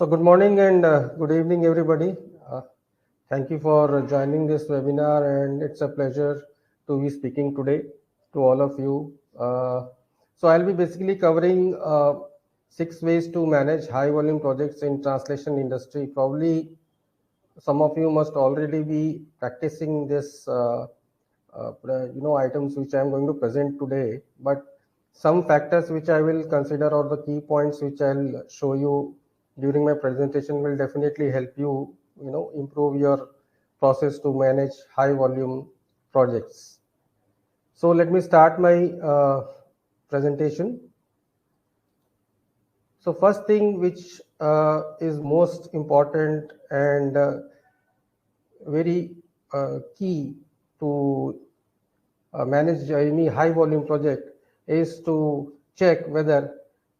So good morning and good evening, everybody. Thank you for joining this webinar, and it's a pleasure to be speaking today to all of you. So I'll be basically covering 6 ways to manage high volume projects in translation industry. Probably some of you must already be practicing this, items which I'm going to present today, but some factors which I will consider or the key points which I'll show you during my presentation will definitely help you, improve your process to manage high volume projects. So let me start my presentation. So first thing which is most important and very key to manage any high volume project is to check whether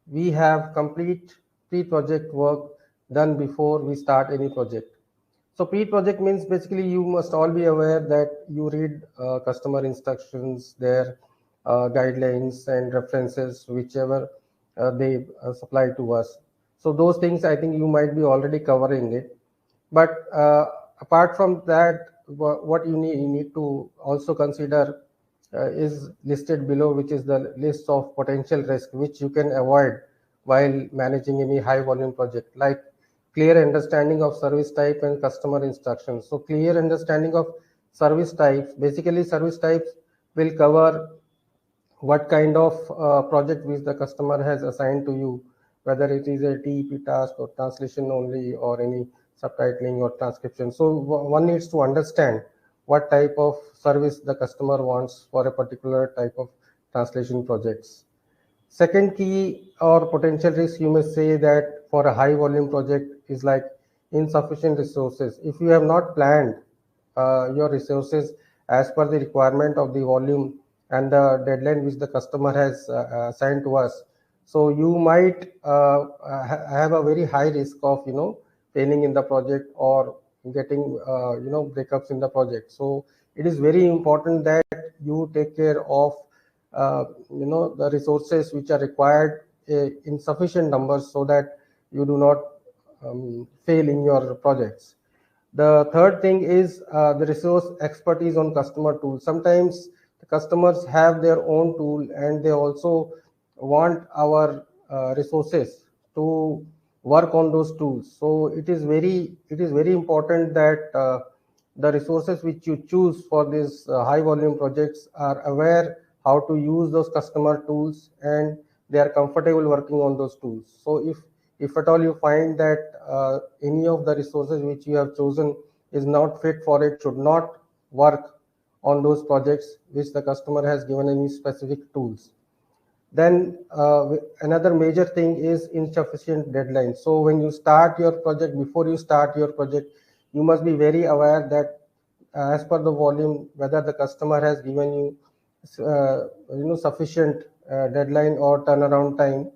we have complete pre-project work done before we start any project. So pre-project means basically you must all be aware that you read customer instructions, their guidelines and references, whichever they supply to us. So those things I think you might be already covering it. But apart from that, what you need to also consider is listed below, which is the list of potential risk which you can avoid while managing any high volume project, like clear understanding of service type and customer instructions. So clear understanding of service types, basically service types will cover what kind of project which the customer has assigned to you, whether it is a TEP task or translation only or any subtitling or transcription. So one needs to understand what type of service the customer wants for a particular type of translation projects. Second key or potential risk, you may say that for a high volume project is like insufficient resources. If you have not planned your resources as per the requirement of the volume and the deadline which the customer has assigned to us, so you might have a very high risk of failing in the project or getting breakups in the project. So it is very important that you take care of the resources which are required in sufficient numbers so that you do not fail in your projects. The third thing is the resource expertise on customer tools. Sometimes the customers have their own tool and they also want our resources to work on those tools. So it is very important that the resources which you choose for these high volume projects are aware how to use those customer tools and they are comfortable working on those tools. So if at all you find that any of the resources which you have chosen is not fit for it, should not work on those projects which the customer has given any specific tools. Then another major thing is insufficient deadline. So when you start your project, before you start your project, you must be very aware that as per the volume, whether the customer has given you sufficient deadline or turnaround time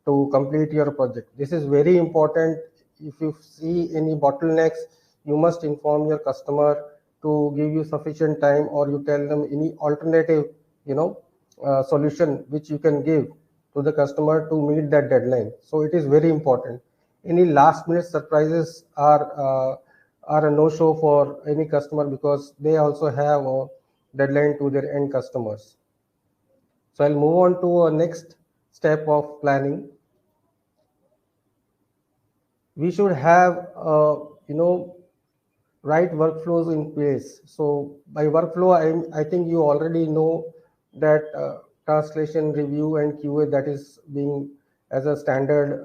to complete your project. This is very important. If you see any bottlenecks, you must inform your customer to give you sufficient time, or you tell them any alternative solution which you can give to the customer to meet that deadline. So it is very important. Any last minute surprises are a no-show for any customer because they also have a deadline to their end customers. So I'll move on to a next step of planning. We should have right workflows in place. So by workflow, I think you already know that translation review and QA, that is being as a standard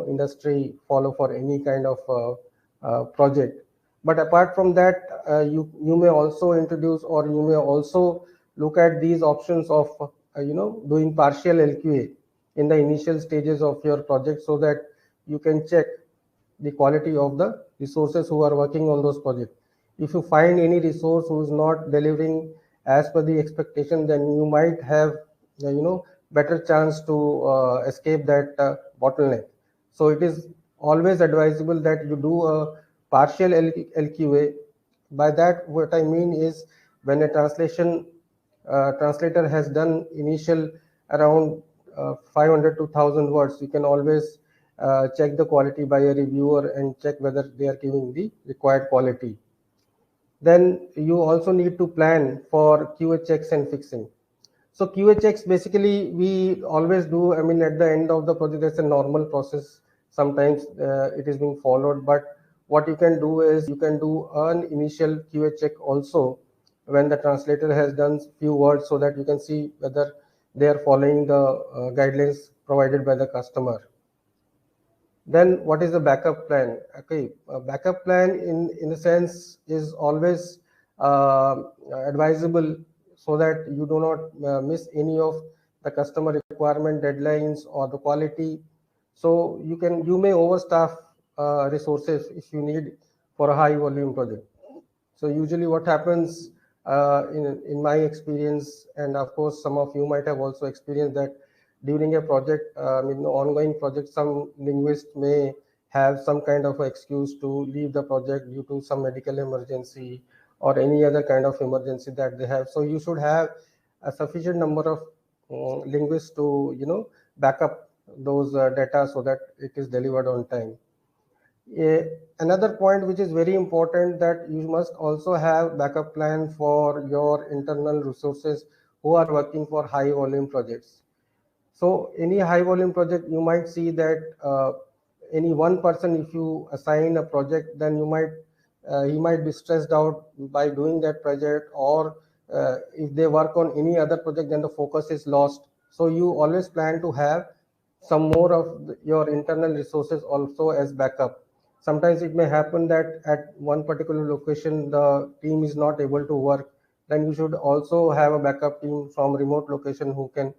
industry follow for any kind of project. But apart from that, you may also introduce, or you may also look at these options of doing partial LQA in the initial stages of your project, so that you can check the quality of the resources who are working on those projects. If you find any resource who is not delivering as per the expectation, then you might have better chance to escape that bottleneck. So it is always advisable that you do a partial LQA. By that, what I mean is, when a translator has done initial around 500 to 1000 words, you can always check the quality by a reviewer and check whether they are giving the required quality. Then you also need to plan for QA checks and fixing. So QA checks basically we always do. I mean, at the end of the project, that's a normal process. Sometimes it is being followed, but what you can do is you can do an initial QA check also when the translator has done few words, so that you can see whether they are following the guidelines provided by the customer. Then what is the backup plan? Okay, a backup plan in a sense is always advisable, so that you do not miss any of the customer requirement deadlines or the quality. So you may overstaff resources if you need for a high volume project. So usually what happens in my experience, and of course some of you might have also experienced that during a project, ongoing project, some linguist may have some kind of excuse to leave the project due to some medical emergency or any other kind of emergency that they have. So you should have a sufficient number of linguists to back up those data so that it is delivered on time. Another point which is very important, that you must also have backup plan for your internal resources who are working for high volume projects. So any high volume project, you might see that any one person, if you assign a project, then he might be stressed out by doing that project, or if they work on any other project, then the focus is lost. So you always plan to have some more of your internal resources also as backup. Sometimes it may happen that at one particular location the team is not able to work, then you should also have a backup team from remote location who can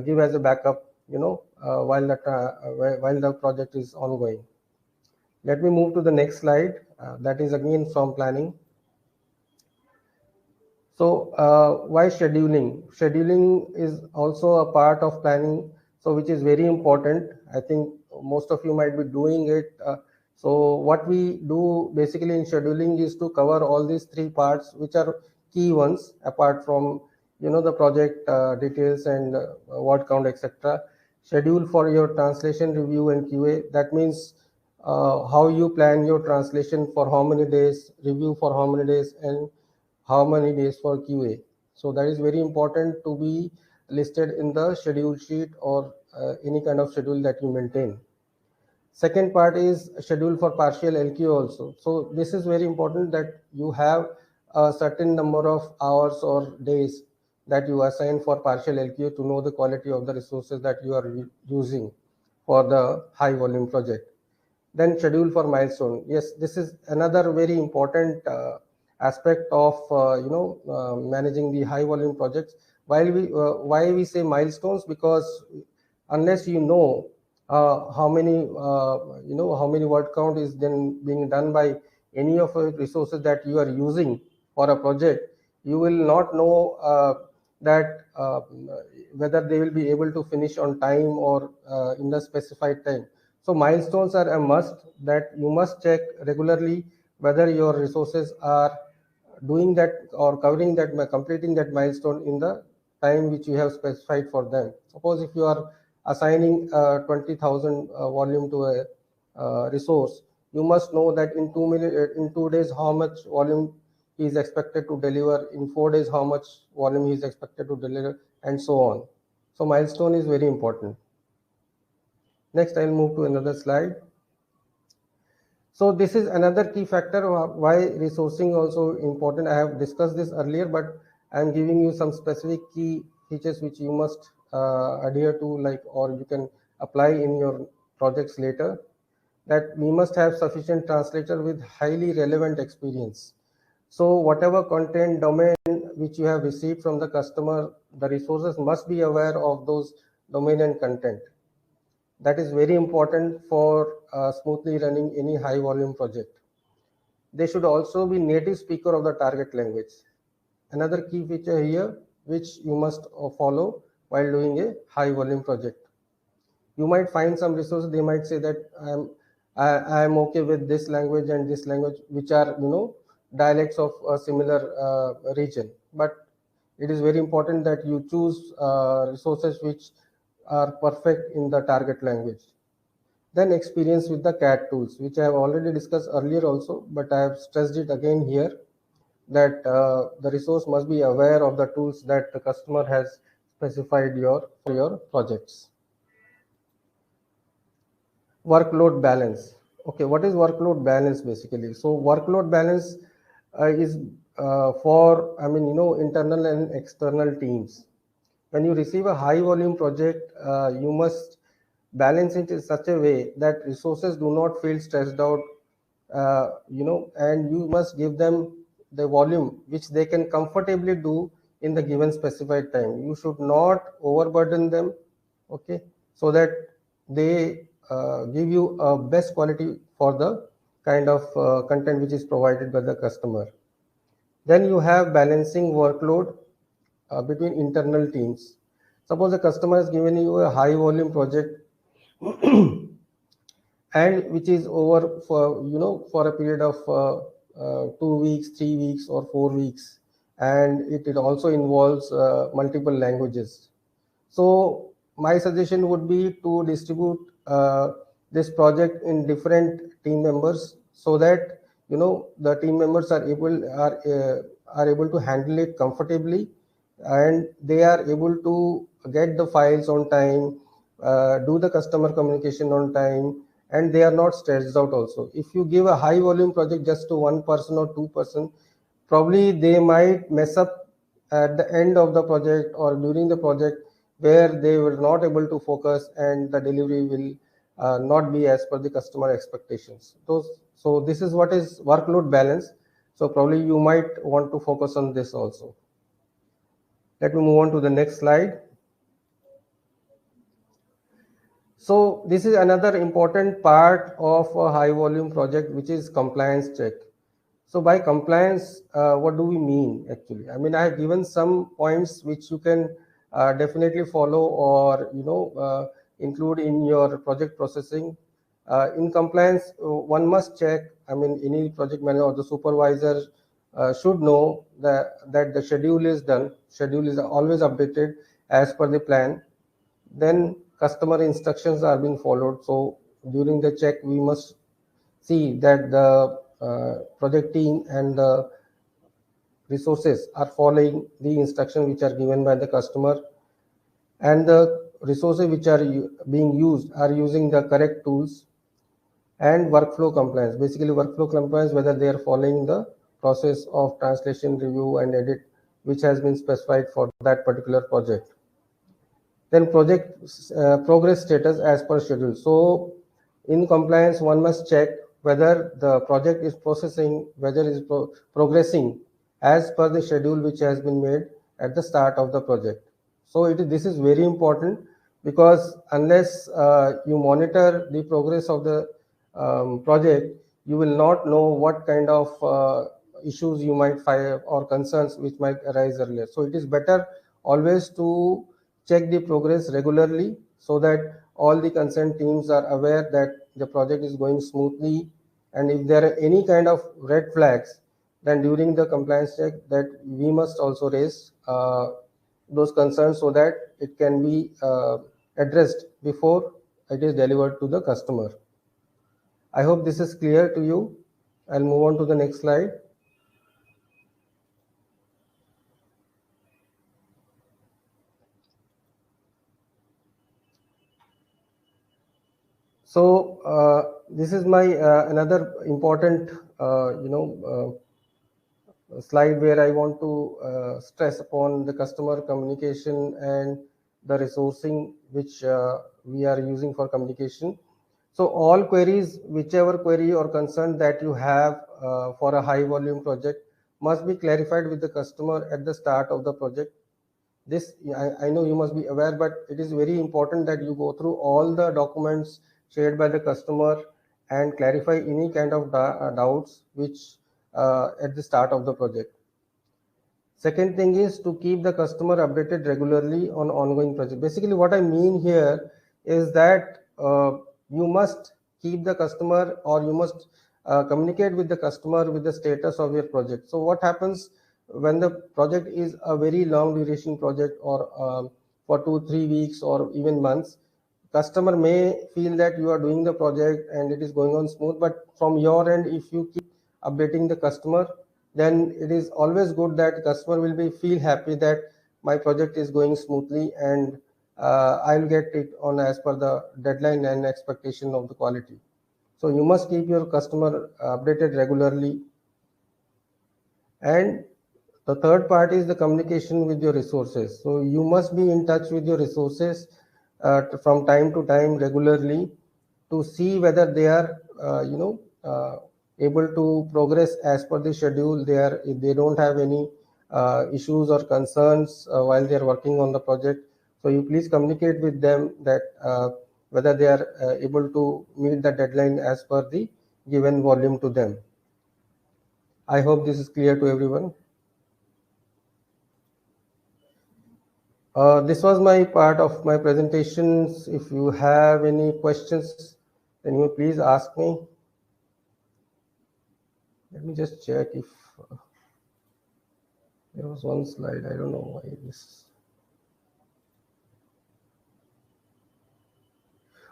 give as a backup, while the project is ongoing. Let me move to the next slide. That is again from planning. So why scheduling? Scheduling is also a part of planning, so which is very important. I think most of you might be doing it. So what we do basically in scheduling is to cover all these three parts, which are key ones, apart from the project details and word count, etc. Schedule for your translation review and QA. That means how you plan your translation, for how many days, review for how many days, and how many days for QA. So that is very important to be listed in the schedule sheet or any kind of schedule that you maintain. Second part is schedule for partial LQ also. So this is very important, that you have a certain number of hours or days that you assign for partial LQ to know the quality of the resources that you are using for the high volume project. Then schedule for milestone. Yes, this is another very important aspect of managing the high volume projects. Why we say milestones? Because unless how many word count is then being done by any of the resources that you are using for a project, you will not know that whether they will be able to finish on time or in the specified time. So milestones are a must, that you must check regularly whether your resources are doing that or covering that, completing that milestone in the time which you have specified for them. Suppose if you are assigning 20,000 volume to a resource, you must know that in 2 days how much volume he is expected to deliver, in 4 days how much volume he is expected to deliver, and so on. So milestone is very important. Next, I'll move to another slide. So this is another key factor why resourcing also important. I have discussed this earlier, but I'm giving you some specific key features which you must adhere to, or you can apply in your projects later. That we must have sufficient translator with highly relevant experience. So whatever content domain which you have received from the customer, the resources must be aware of those domain and content. That is very important for smoothly running any high volume project. They should also be native speaker of the target language. Another key feature here which you must follow while doing a high volume project. You might find some resources, they might say that I am okay with this language and this language, which are dialects of a similar region. But it is very important that you choose resources which are perfect in the target language. Then experience with the CAD tools, which I have already discussed earlier also, but I have stressed it again here, that the resource must be aware of the tools that the customer has specified for your projects. Workload balance. Okay, what is workload balance basically? So workload balance is for, internal and external teams. When you receive a high volume project, you must balance it in such a way that resources do not feel stressed out, and you must give them the volume which they can comfortably do in the given specified time. You should not overburden them, okay, so that they give you a best quality for the kind of content which is provided by the customer. Then you have balancing workload between internal teams. Suppose the customer has given you a high volume project and which is over for a period of 2 weeks, 3 weeks, or 4 weeks, and it also involves multiple languages. So my suggestion would be to distribute this project in different team members, so that the team members are able to handle it comfortably, and they are able to get the files on time, do the customer communication on time, and they are not stressed out also. If you give a high volume project just to one person or two person, probably they might mess up at the end of the project or during the project, where they were not able to focus and the delivery will not be as per the customer expectations. So this is what is workload balance. So probably you might want to focus on this also. Let me move on to the next slide. So this is another important part of a high volume project, which is compliance check. So by compliance, what do we mean actually? I have given some points which you can definitely follow, or include in your project processing. In compliance, one must check. Any project manager or the supervisor should know that the schedule is done. Schedule is always updated as per the plan. Then customer instructions are being followed. So during the check, we must see that the project team and the resources are following the instruction which are given by the customer, and the resources which are being used are using the correct tools. And workflow compliance, basically workflow compliance, whether they are following the process of translation, review, and edit which has been specified for that particular project. Then project progress status as per schedule. So in compliance, one must check whether the project is processing, whether it is progressing as per the schedule which has been made at the start of the project. So this is very important, because unless you monitor the progress of the project, you will not know what kind of issues you might find or concerns which might arise earlier. So it is better always to check the progress regularly, so that all the concerned teams are aware that the project is going smoothly. And if there are any kind of red flags, then during the compliance check, that we must also raise those concerns, so that it can be addressed before it is delivered to the customer. I hope this is clear to you. I'll move on to the next slide. So this is my another important slide, where I want to stress upon the customer communication and the resourcing which we are using for communication. So all queries, whichever query or concern that you have for a high volume project, must be clarified with the customer at the start of the project. This I know you must be aware, but it is very important that you go through all the documents shared by the customer and clarify any kind of doubts which at the start of the project. Second thing is to keep the customer updated regularly on ongoing project. Basically, what I mean here is that you must keep the customer, or you must communicate with the customer with the status of your project. So what happens when the project is a very long duration project, or for 2-3 weeks or even months? customer may feel that you are doing the project and it is going on smooth, but from your end, if you keep updating the customer, then it is always good that customer will be feel happy that my project is going smoothly, and I'll get it on as per the deadline and expectation of the quality. So you must keep your customer updated regularly. And the third part is the communication with your resources. So you must be in touch with your resources from time to time regularly to see whether they are, able to progress as per the schedule. If they don't have any issues or concerns while they are working on the project. So you please communicate with them that whether they are able to meet the deadline as per the given volume to them. I hope this is clear to everyone. This was my part of my presentations. If you have any questions, then you please ask me. Let me just check if there was one slide. I don't know why this.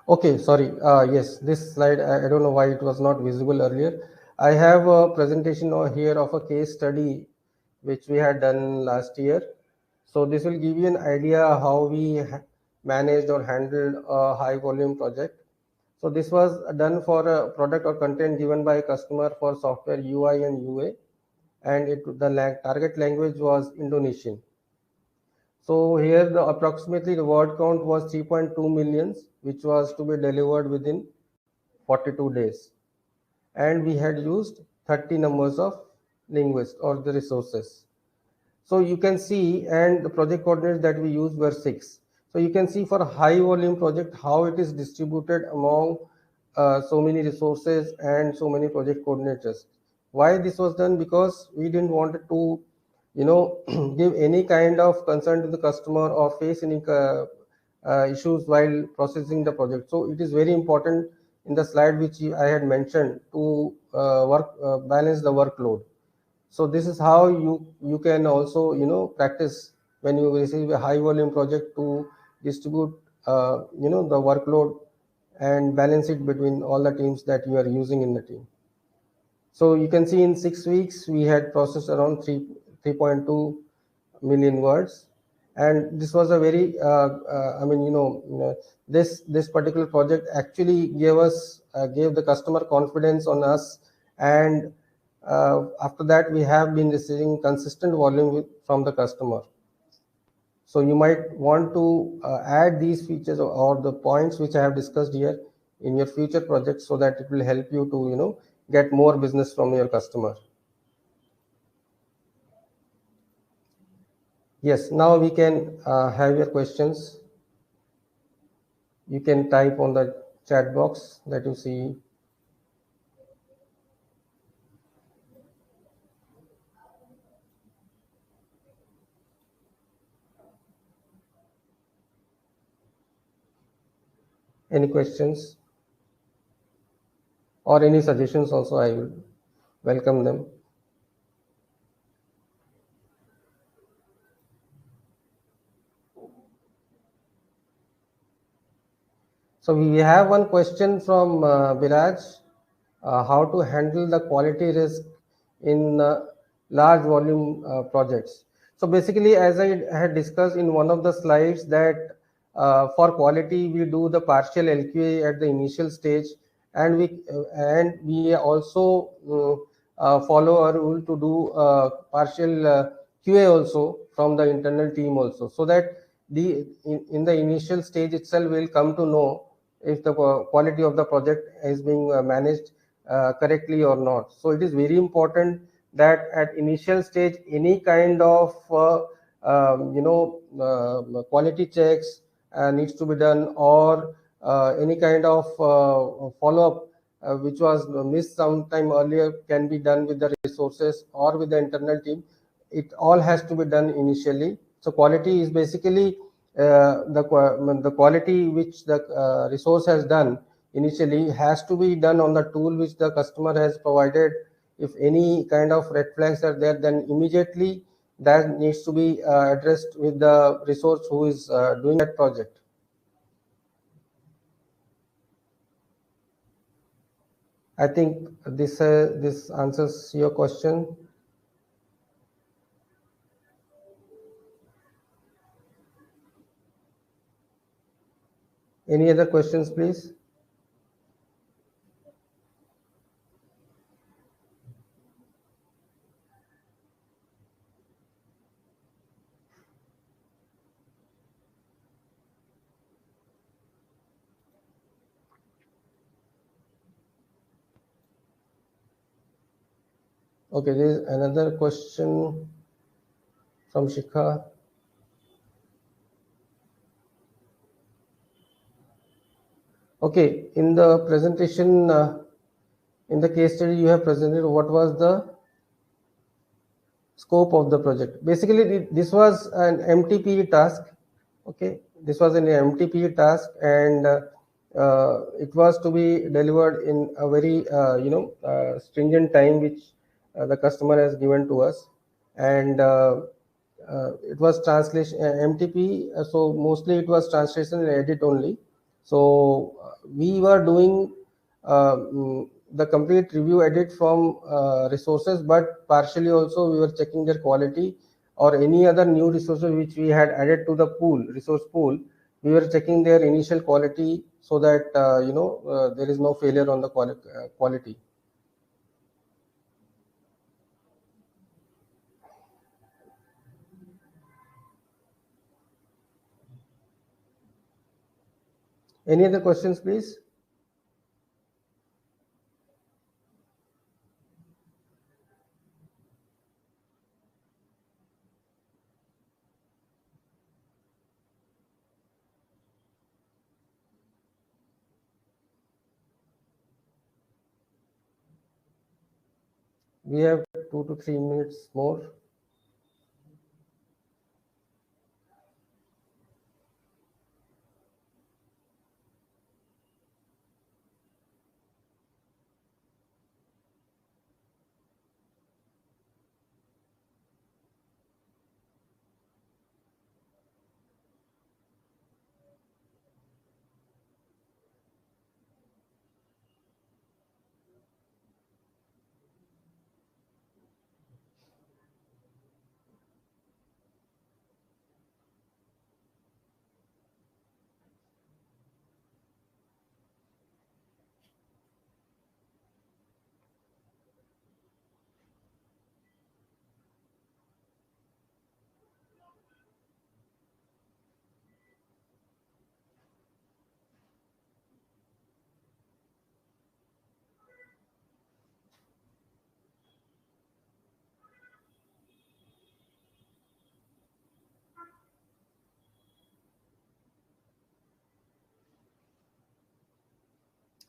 Okay, sorry. Yes, this slide, I don't know why it was not visible earlier. I have a presentation here of a case study which we had done last year. So this will give you an idea how we managed or handled a high volume project. So this was done for a product or content given by a customer for software UI and UA, and the target language was Indonesian. So here approximately the word count was 3.2 millions, which was to be delivered within 42 days. And we had used 30 numbers of linguists or the resources. So you can see, and the project coordinates that we used were 6. So you can see for a high volume project how it is distributed among so many resources and so many project coordinators. Why this was done? Because we didn't want to, give any kind of concern to the customer or face any issues while processing the project. So it is very important in the slide which I had mentioned to balance the workload. So this is how you can also practice when you receive a high volume project to distribute the workload and balance it between all the teams that you are using in the team. So you can see in 6 weeks we had processed around 3.2 million words, and this was a very this particular project actually gave the customer confidence on us, and after that we have been receiving consistent volume from the customer. So you might want to add these features or the points which I have discussed here in your future projects, so that it will help you to get more business from your customer. Yes, now we can have your questions. You can type on the chat box that you see. Any questions or any suggestions also, I will welcome them. So we have one question from Biraj, how to handle the quality risk in large volume projects. So basically, as I had discussed in one of the slides, that for quality we do the partial LQA at the initial stage, and we also follow a rule to do partial QA also from the internal team also, so that in the initial stage itself we'll come to know if the quality of the project is being managed correctly or not. So it is very important that at initial stage any kind of quality checks needs to be done, or any kind of follow-up which was missed sometime earlier can be done with the resources or with the internal team. It all has to be done initially. So quality is basically the quality which the resource has done initially has to be done on the tool which the customer has provided. If any kind of red flags are there, then immediately that needs to be addressed with the resource who is doing that project. I think this answers your question. Any other questions, please? Okay, there is another question from Shikha. Okay, in the presentation, in the case study you have presented, what was the scope of the project? Basically, this was an MTP task. Okay, this was an MTP task, and it was to be delivered in a very stringent time which the customer has given to us, and it was translation MTP. So mostly it was translation and edit only. So we were doing the complete review edit from resources, but partially also we were checking their quality or any other new resources which we had added to the resource pool. We were checking their initial quality so that there is no failure on the quality. Any other questions, please? We have 2 to 3 minutes more.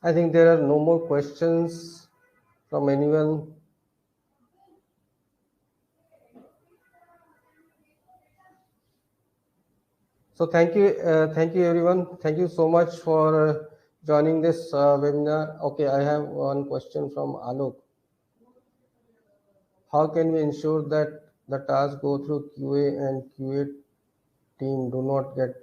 I think there are no more questions from anyone. So thank you everyone. Thank you so much for joining this webinar. Okay, I have one question from Alok. How can we ensure that the tasks go through QA and QA team do not get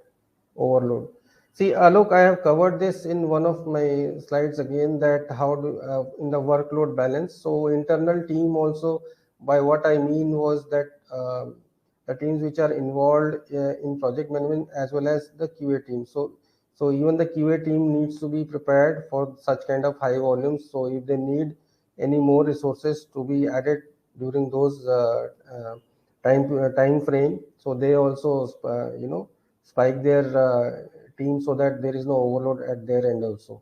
overload? See, Alok, I have covered this in one of my slides again, that how do in the workload balance. So internal team also, by what I mean was that the teams which are involved in project management as well as the QA team. So even the QA team needs to be prepared for such kind of high volumes. So if they need any more resources to be added during those time frame, so they also spike their team so that there is no overload at their end also.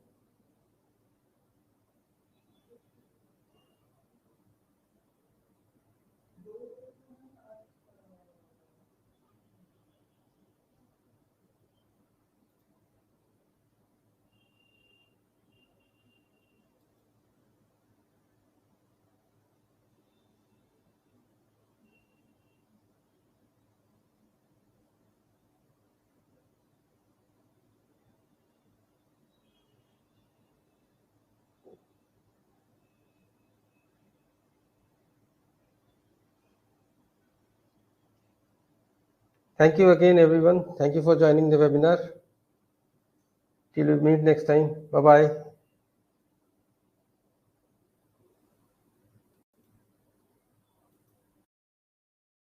Thank you again, everyone. Thank you for joining the webinar. Till we meet next time. Bye bye.